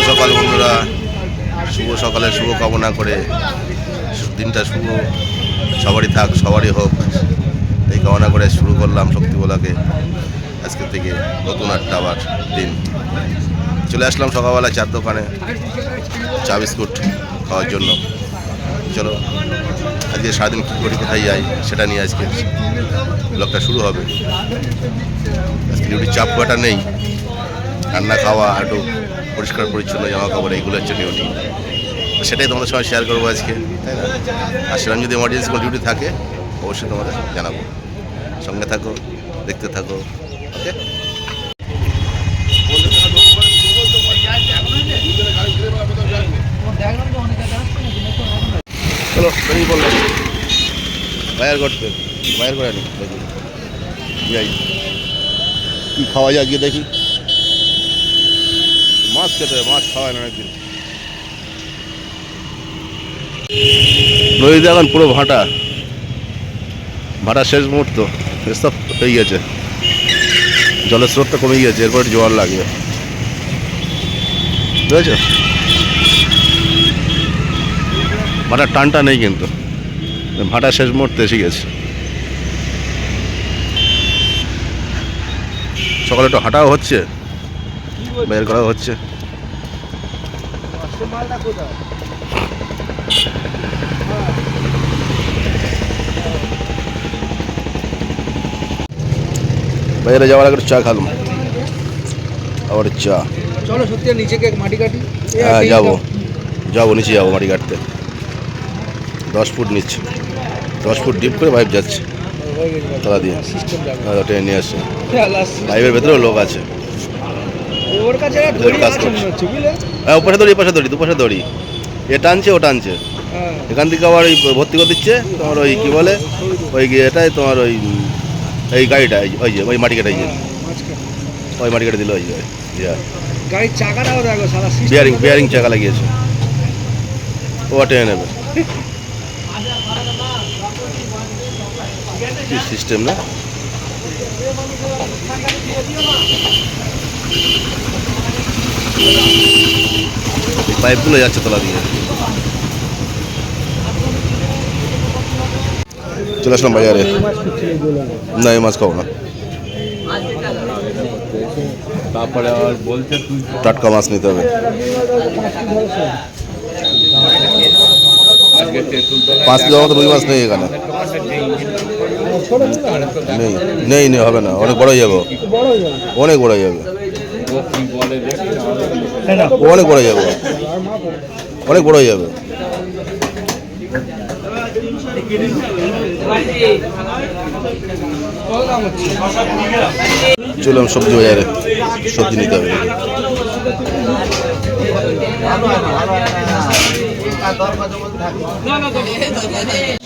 সকাল বন্ধুরা, শুভ সকালে শুভ কামনা করে দিনটা শুভ সবারই থাক, সবারই হোক এই কামনা করে শুরু করলাম শক্তিবলাকে আজকে থেকে নতুন একটা আবার দিন। চলে আসলাম সকালবেলা চার দোকানে চা বিস্কুট খাওয়ার জন্য। চলো আজকে সারাদিন কী করি, কোথায় যাই সেটা নিয়ে আজকে ব্লগটা শুরু হবে। আজকে ডিউটির চাপ পাটা নেই, রান্না খাওয়া, একটু পরিষ্কার পরিচ্ছন্ন জামা কাপড়, এইগুলো হচ্ছে ডিউটি। সেটাই তোমাদের সঙ্গে শেয়ার করবো আজকে, তাই না? আর সেরকম যদি এমার্জেন্সি কোনো ডিউটি থাকে অবশ্যই তোমাদের জানাবো। সঙ্গে থাকো, দেখতে থাকো। ওকে, চলো বেরিয়ে বললাম বায়ার করতে, বায়ার করে আনি দেখি যাই কী খাওয়া যায় গিয়ে দেখি। মাছ খেতে হবে, মাছ খাওয়ায় না অনেকদিন। নদীতে এখন পুরো ভাটা, ভাটা শেষ মুহূর্ত, সব হয়ে গেছে, জলের স্রোতটা কমে গিয়েছে, এরপর জোয়ার লাগবে, বুঝেছ? ভাটার টানটা নেই, কিন্তু ভাটা শেষ মুহূর্তে এসে গেছে। সকালে একটু হাঁটাও হচ্ছে, বের করাও হচ্ছে। বাইরে যাওয়ার আগে চা খালাম, আবার চা। চলো সত্যি নিচে কে মাটি কাটি। হ্যাঁ যাবো যাবো, নিচে যাবো মাটি কাটতে। 10 ফুট নিচ্ছে, 10 ফুট ডিপ করে পাইপ যাচ্ছে তলা দিয়ে, টেনে নিয়ে আসছে। পাইপের ভেতরেও লোক আছে, কাজ করছে। হ্যাঁ, ওপাশে দড়ি, এপাশে দড়ি, দুপাশে দড়ি, এ টানছে ও টানছে। এখান থেকে আবার ওই ভর্তি করে দিচ্ছে তোমার, ওই কী বলে, ওই এটাই তোমার ওই এই গাড়িটা, ওই যে ওই মাটি কাটা, ওই মাটি কেটে দিল, ওই গাড়ির চাকাটাও দেখো সারা বিয়ারিং, বিয়ারিং চাকা লাগিয়েছে, ও টেনে নেবে। কি সিস্টেম না? পাইপগুলো যাচ্ছে তলা দিয়ে। চলে আসলাম বাজারে। না, এই মাছ খাবো না, তারপরে আবার বলছে টাটকা মাছ নিতে হবে। 5 কিলো মতো রুই মাছ নেই এখানে, নেই নেই নেই, হবে না, অনেক বড় হয়ে যাবে, অনেক বড় হয়ে যাবে, অনেক বড় হয়ে যাবে, অনেক বড় হয়ে যাবে। চললাম সবজি বাজারে, সবজি নিতে হবে।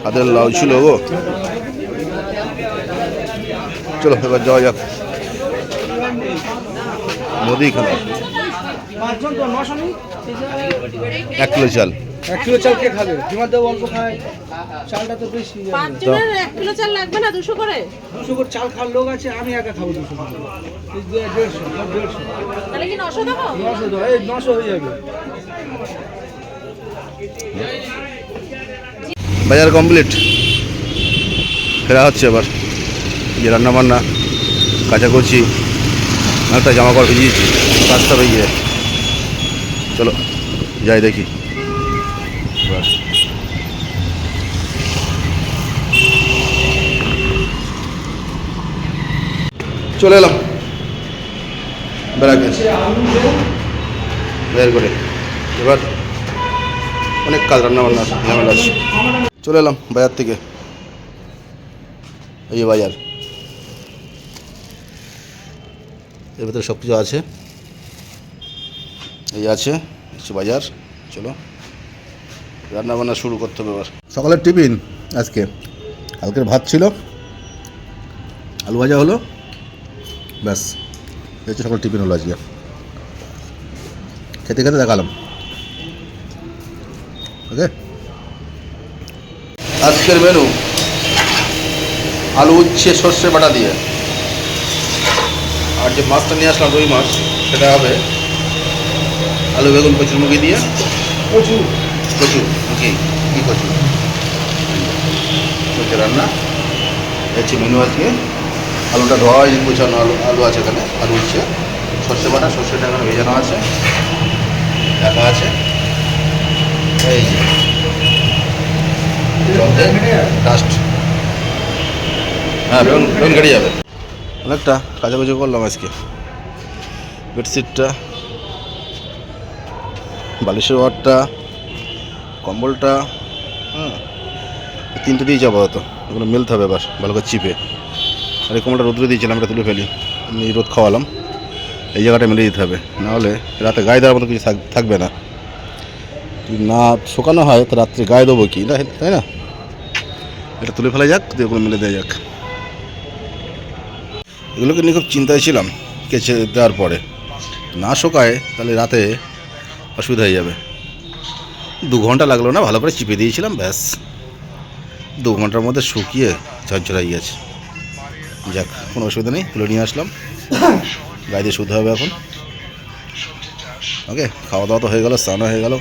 সাদের লাউ ছিল গো। চলো এবার যাওয়া যাক মুদিখানা। 1 কিলো চাল, 1 কিলো চাল কে খাবে? ডিমার দেবো অল্প খায়, চালটা তো বেশি। 5 জনের 1 কিলো চাল লাগবে না, 200 করে? 200 করে চাল খাওয়ার লোক আছে, আমি একা খাবো 200 করে। 150 তাহলে কি 900 দেবো? 900 দাও, এই 900 হয়ে যাবে। বাজার কমপ্লিট, ফেরা হচ্ছে এবার। যে রান্না বান্না কাচাকুচি, একটা জামা কাপড় ভিজিয়েছি, রাস্তা বেরিয়ে। চলো যাই দেখি। চলে এলাম বেড়াকে বের করে, এবার অনেক কাজ, রান্না বান্না ঝামেলা আছে। চলে এলাম বাজার থেকে, এই যে বাজার, এর ভেতরে সব কিছু আছে, এই আছে হচ্ছে বাজার। চলো রান্না বান্না শুরু করতে হবে এবার। সকালের টিফিন আজকে কালকের ভাত ছিল, আলু ভাজা হলো, ব্যাস এই হচ্ছে সকালের টিফিন হলো আজকে। খেতে খেতে দেখালাম। ওকে, আজকের মেনু আলু উচ্ছে সর্ষে বাটা দিয়ে, আর যে মাছটা নিয়ে আসলাম রুই মাছ, সেটা হবে আলু বেগুন কচুর মুখি দিয়ে কচু কচু মুখি কী কচু কচু রান্না হচ্ছে মেনু আজকে। আলুটা ধোয়া হয়নি, কুচানো আলু আলু আছে এখানে, আলু উঠছে, সর্ষে বাটা, সর্ষেটা এখানে ভেজানো আছে, রাখা আছে। এই যে ডাস্ট, হ্যাঁ বেগুন বেগুন কেটে যাবে। অনেকটা কাচাকুচি করলাম আজকে। বেডশিটটা, বালিশের ওয়ারটা, কম্বলটা, হ্যাঁ তিনটে দিয়ে যাবো হতো, এগুলো মেলতে হবে এবার ভালো করে চিপে। আর এই কম্বলটা রোদ্রে দিয়েছিলাম, এটা তুলে ফেলি, আমি রোদ খাওয়ালাম, এই জায়গাটা মেলে দিতে হবে, নাহলে রাতে গায়ে দেওয়ার মতো কিছু থাকবে না। যদি না শুকানো হয় তো রাত্রে গায়ে দেবো কি না, তাই না? এটা তুলে ফেলা যাক, দিয়ে ওগুলো মেলে দেওয়া যাক। এগুলোকে নিয়ে খুব চিন্তায় ছিলাম কেচে দেওয়ার পরে, না শোকায় তাহলে রাতে অসুবিধা হয়ে যাবে। 2 ঘন্টা লাগলো না, ভালো করে চিপে দিয়েছিলাম, ব্যাস 2 ঘন্টার মধ্যে শুকিয়ে ঝরঝরা হয়ে গেছে। যাক, কোনো অসুবিধা নেই, তুলে নিয়ে আসলাম, গায়ে দিয়ে শুতে হবে এখন। ওকে, খাওয়া দাওয়া তো হয়ে গেল, স্নানও হয়ে গেল,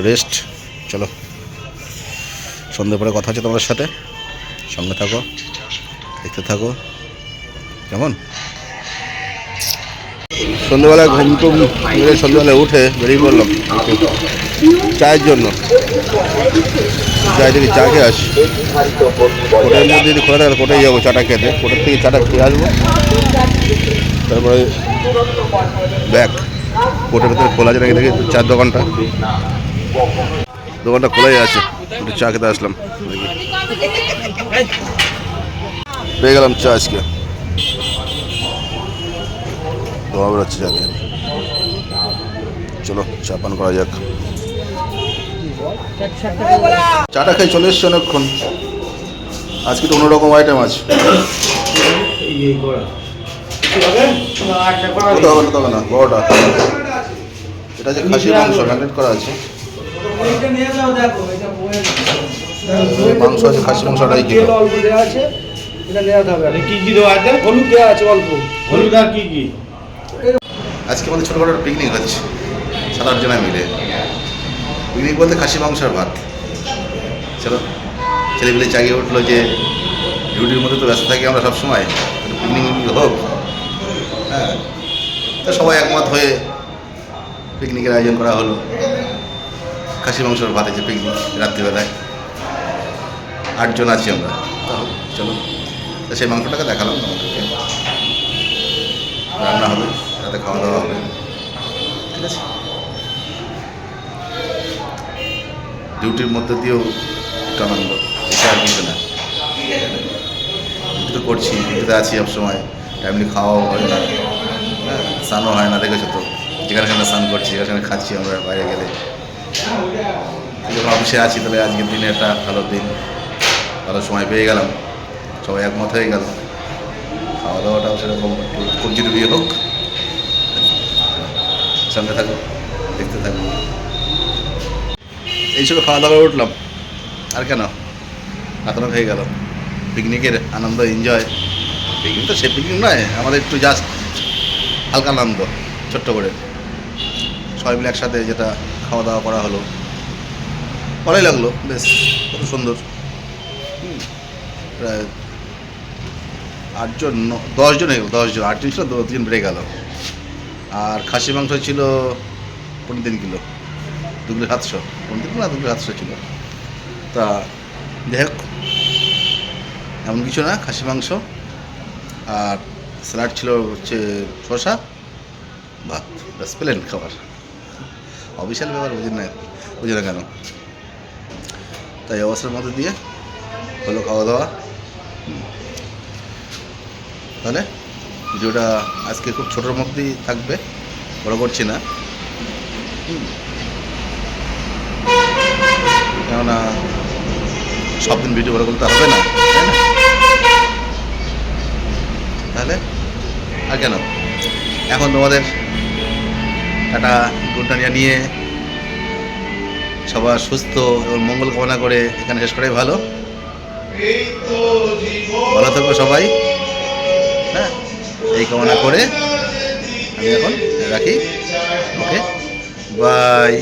রেস্ট। চলো, সন্ধ্যে পরে কথা হচ্ছে তোমাদের সাথে, সঙ্গে থাকো, দেখতে থাকো। কেমন সন্ধ্যেবেলায় ঘুম টুম মেরে সন্ধ্যেবেলায় উঠে বেরিয়ে পড়লাম চায়ের জন্য। চায় থেকে চা খেয়ে আসি, কোটের মধ্যে যদি খোলা থাকে কোটেই যাবো চাটা খেতে, কোটের থেকে চাটা খেয়ে আসবো, তারপরে ব্যাগ। কোটের ভেতরে খোলা আছে নাকি দেখি, চার দোকানটা খোলাই আছে, একটু চা খেতে আসলাম, পেয়ে গেলাম চা আজকে, ধোয়া বেরোচ্ছে যাকে। চলো চা পান করা যাক। চাটা খেয়ে চলে এসছি অনেকক্ষণ, আজকে তো অন্যরকম আইটেম আছে। তবে না বড়টা, এটা যে খাসির মাংস ম্যারিনেট করা আছে, মাংস আছে, খাসি মাংসটাই কি অল্প দেওয়া আছে, এটা নেওয়া হবে। কি কি দেওয়া আছে? হলুদ দেওয়া আছে অল্প, হলুদ আর কি কি। আজকে আমাদের ছোটোখাটো একটা পিকনিক হচ্ছে 7-8 জনা মিলে। পিকনিক বলতে খাসি মাংস আর ভাত। চলো, ছেলেপিলে জাগিয়ে উঠলো যে ডিউটির মধ্যে তো ব্যস্ত থাকি আমরা সবসময়, পিকনিক হোক। হ্যাঁ, তো সবাই একমত হয়ে পিকনিকের আয়োজন করা হলো। খাসি মাংসর ভাত আছে পিকনিক রাত্রিবেলায়, 8 জন আছি আমরা। চলো, তো সেই মাংসটাকে দেখালাম আমাদেরকে, রান্না হবে, রাতে খাওয়া দাওয়া হবে, ঠিক আছে। ডিউটির মধ্যে দিয়েও একটু আনন্দ, এটা আর কিছু না। ডিউটি তো করছি, ডিউটিতে আছি সবসময়, টাইমলি খাওয়াও হয় না, হ্যাঁ, স্নানও হয় না, দেখেছো তো, যেখানে সেখানে স্নান করছি, সেখানে খাচ্ছি আমরা বাইরে গেলে। যখন অফিসে আছি তাহলে আজকের দিনে একটা ভালো দিন, ভালো সময় পেয়ে গেলাম, সবাই একমত হয়ে গেল, খাওয়া দাওয়াটাও সেরকম খুব জরুরি হোক। সঙ্গে থাকো, দেখতে থাকো। এইসবে খাওয়া দাওয়া উঠলাম, আর কেন এখনো হয়ে গেল পিকনিকের আনন্দ, এনজয়। পিকনিক তো সে পিকনিক নয়, আমাদের একটু জাস্ট হালকা আনন্দ, ছোট্ট করে সবাই মিলে একসাথে যেটা খাওয়া দাওয়া করা হলো, ভালোই লাগলো, বেশ কত সুন্দর। প্রায় 8 জন 10 জন হয়ে গেল, 10 জন, 8 জন ছিল, 2 জন বেড়ে গেল। আর খাসি মাংস ছিল 3 কিলো, 2 কিলো 700, 3 কিলো না 2 কিলো 700 ছিল। তা যাই হোক, এমন কিছু না, খাসি মাংস আর স্যালাড ছিল হচ্ছে শসা, ভাত, ব্যাস প্লেন খাবার। অফিসিয়াল ব্যাপার বুঝি না কেন। তাই অবস্থার মধ্যে দিয়ে হলো খাওয়া দাওয়া। তাহলে ভিডিওটা আজকে খুব ছোটোর মধ্যেই থাকবে, বড় করছি না, কেননা সব দিন ভিডিও বড় করতে হবে না, তাই না? তাহলে আর কেন, এখন তোমাদের একটা গুডটা নিয়ে সবার সুস্থ এবং মঙ্গল কামনা করে এখানে শেষ করাই ভালো। ভালো থাকো সবাই, হ্যাঁ, এই কামনা করে আমি এখন রাখি। ওকে। বাই।